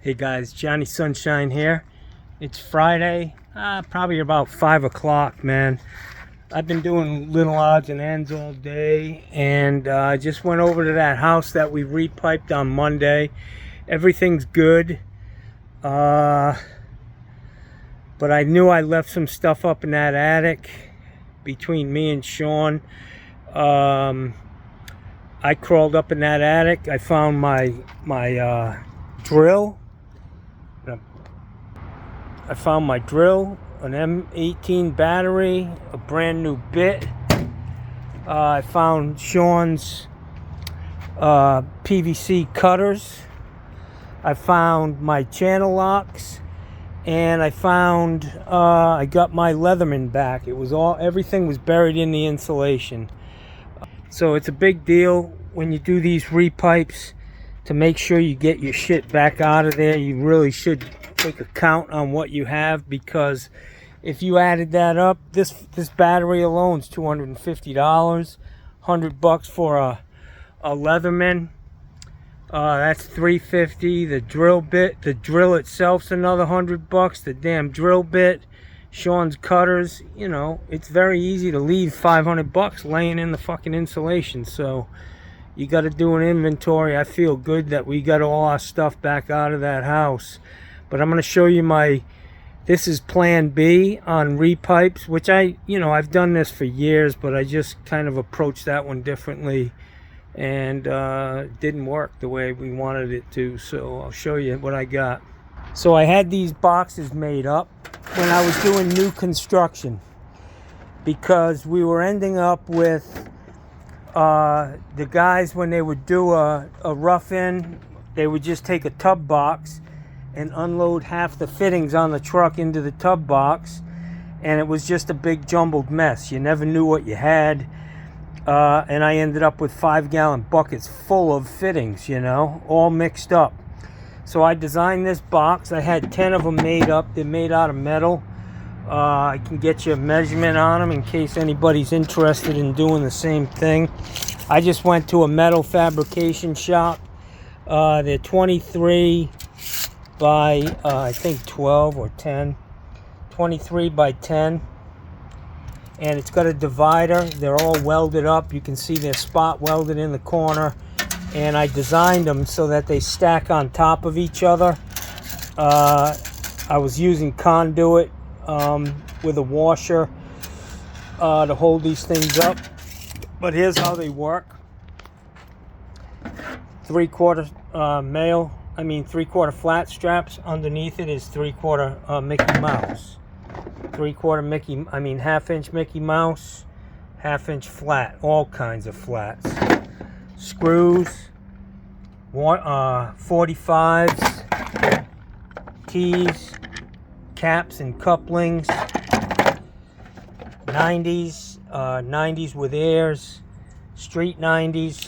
Hey guys, Johnny Sunshine here. It's Friday, probably about 5 o'clock, man. I've been doing little odds and ends all day, and I just went over to that house that we repiped on Monday. Everything's good, but I knew I left some stuff up in that attic between me and Sean. I crawled up in that attic. I found my drill. I found my drill, an M18 battery, a brand new bit. I found Sean's PVC cutters. I found my channel locks, and I found I got my Leatherman back. Everything was buried in the insulation. So it's a big deal when you do these repipes to make sure you get your shit back out of there. You really should take a count on what you have, because if you added that up, this battery alone is $250. $100 for a Leatherman. That's $350. The drill bit, the drill itself's another $100. The damn drill bit, Sean's cutters. You know, it's very easy to leave $500 laying in the fucking insulation. So you got to do an inventory. I feel good that we got all our stuff back out of that house. But I'm going to show you this is plan B on repipes, which I've done this for years, but I just kind of approached that one differently, and it didn't work the way we wanted it to. So I'll show you what I got. So I had these boxes made up when I was doing new construction, because we were ending up with the guys, when they would do a rough-in, they would just take a tub box and unload half the fittings on the truck into the tub box, and it was just a big jumbled mess. You never knew what you had, and I ended up with 5-gallon buckets full of fittings, all mixed up. So I designed this box. I had 10 of them made up. They're made out of metal. I can get you a measurement on them in case anybody's interested in doing the same thing. I just went to a metal fabrication shop. They're 23 by I think 12 or 10, 23 by 10, and it's got a divider. They're all welded up. You can see they're spot welded in the corner, and I designed them so that they stack on top of each other. I was using conduit with a washer to hold these things up, but here's how they work. 3/4 flat straps. Underneath it is 3/4 Mickey Mouse. 1/2-inch Mickey Mouse, 1/2-inch flat, all kinds of flats. Screws, 45s, T's, caps and couplings, 90s with airs, street 90s.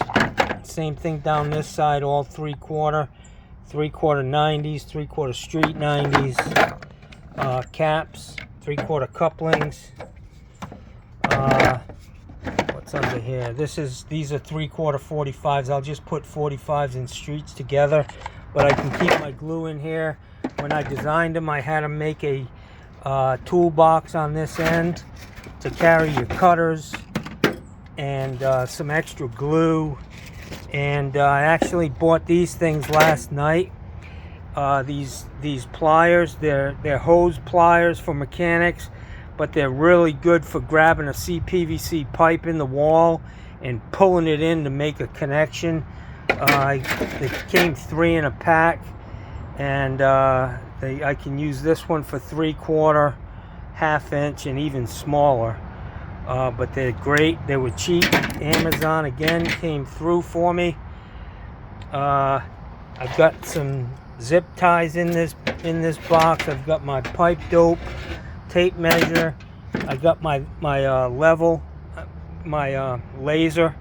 Same thing down this side, all 3/4 90s, 3/4 street 90s, caps, 3/4 couplings. What's under here? These are 3/4 45s. I'll just put 45s and streets together, but I can keep my glue in here. When I designed them, I had to make a toolbox on this end to carry your cutters and some extra glue. And I actually bought these things last night. These pliers, they're hose pliers for mechanics, but they're really good for grabbing a CPVC pipe in the wall and pulling it in to make a connection. They came 3 in a pack, and I can use this one for 3/4, 1/2-inch, and even smaller. But they're great. They were cheap. Amazon again came through for me. I've got some zip ties in this box. I've got my pipe dope, tape measure. I got my level, my laser,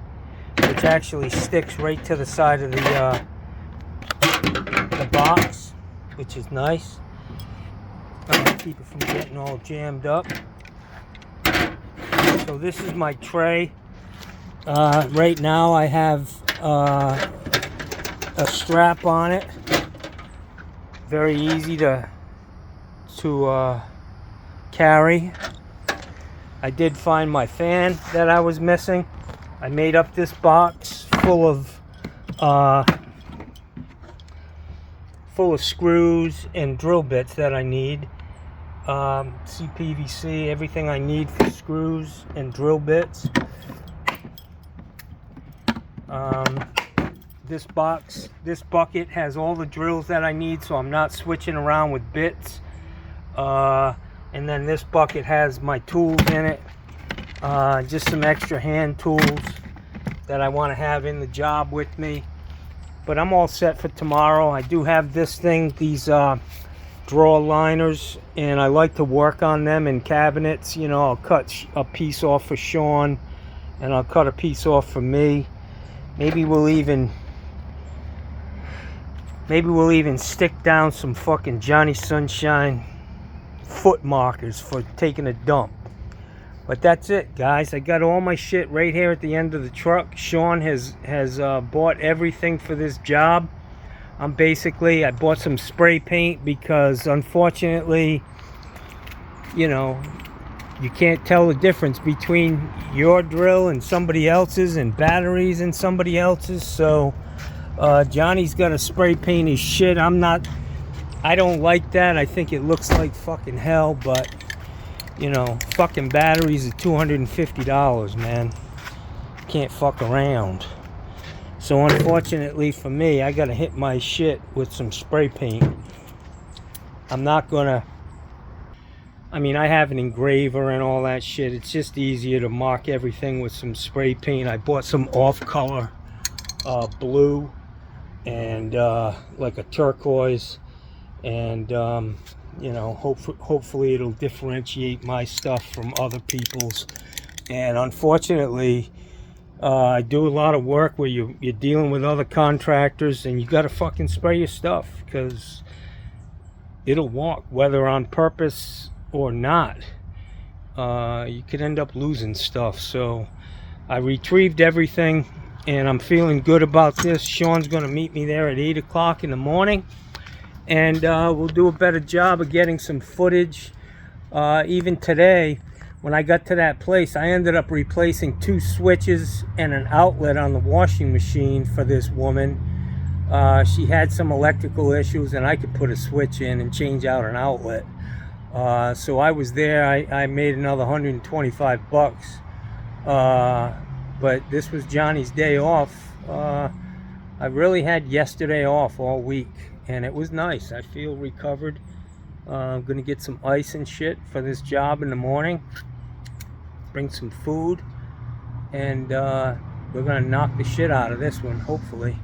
which actually sticks right to the side of the box, which is nice. Keep it from getting all jammed up. So this is my tray. Right now I have a strap on it very easy to carry. I did find my fan that I was missing. I made up this box full of screws and drill bits that I need. CPVC, everything I need for screws and drill bits. This bucket has all the drills that I need, so I'm not switching around with bits. And then this bucket has my tools in it, just some extra hand tools that I want to have in the job with me. But I'm all set for tomorrow. I do have this thing, these drawer liners, and I like to work on them in cabinets. You know, I'll cut a piece off for Sean, and I'll cut a piece off for me. Maybe we'll even stick down some fucking Johnny Sunshine foot markers for taking a dump. But that's it, guys. I got all my shit right here at the end of the truck. Sean has bought everything for this job. I bought some spray paint because unfortunately, you know, you can't tell the difference between your drill and somebody else's, and batteries and somebody else's. So Johnny's got to spray paint his shit. I don't like that. I think it looks like fucking hell, but you know, fucking batteries are $250, man. Can't fuck around. So unfortunately for me, I gotta hit my shit with some spray paint. I'm not gonna, I mean, I have an engraver and all that shit. It's just easier to mark everything with some spray paint. I bought some off-color blue and like a turquoise, and you know, hopefully it'll differentiate my stuff from other people's. And unfortunately, I do a lot of work where you're dealing with other contractors, and you gotta fucking spray your stuff because it'll walk, whether on purpose or not. You could end up losing stuff. So I retrieved everything, and I'm feeling good about this. Sean's gonna meet me there at 8 o'clock in the morning, and we'll do a better job of getting some footage. Even today, when I got to that place, I ended up replacing 2 switches and an outlet on the washing machine for this woman. She had some electrical issues, and I could put a switch in and change out an outlet. So I was there. I made another $125. But this was Johnny's day off. I really had yesterday off all week, and it was nice. I feel recovered. I'm gonna get some ice and shit for this job in the morning, bring some food, and we're gonna knock the shit out of this one, hopefully.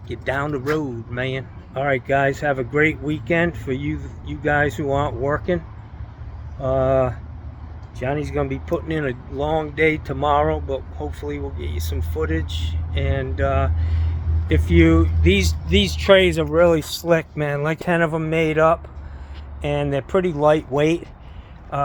Get down the road, man. All right, guys, have a great weekend. For you guys who aren't working, Johnny's gonna be putting in a long day tomorrow, but hopefully we'll get you some footage. And if these trays are really slick, man, like 10 of them made up, and they're pretty lightweight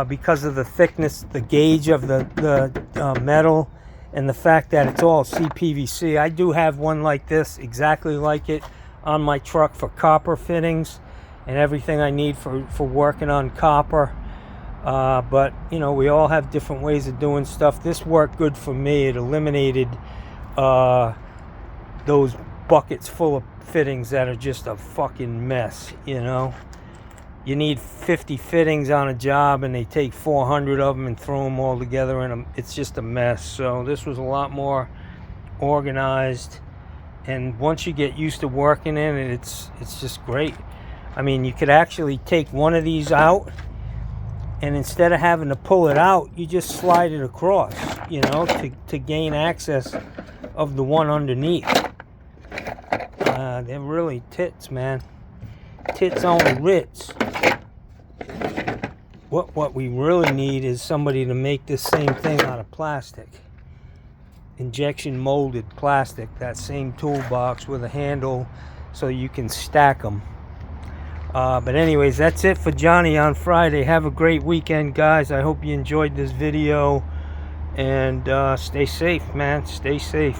because of the thickness, the gauge of the metal, and the fact that it's all CPVC. I do have one like this, exactly like it, on my truck for copper fittings and everything I need for working on copper. But you know, we all have different ways of doing stuff. This worked good for me. It eliminated those buckets full of fittings that are just a fucking mess. You know, you need 50 fittings on a job, and they take 400 of them and throw them all together, and it's just a mess. So this was a lot more organized, and once you get used to working in it, it's just great. I mean, you could actually take one of these out, and instead of having to pull it out, you just slide it across, you know, to gain access of the one underneath. They're really tits, man. Tits on the Ritz. What we really need is somebody to make this same thing out of plastic. Injection molded plastic, that same toolbox with a handle so you can stack them. But anyways, that's it for Johnny on Friday. Have a great weekend, guys. I hope you enjoyed this video, and stay safe, man. Stay safe.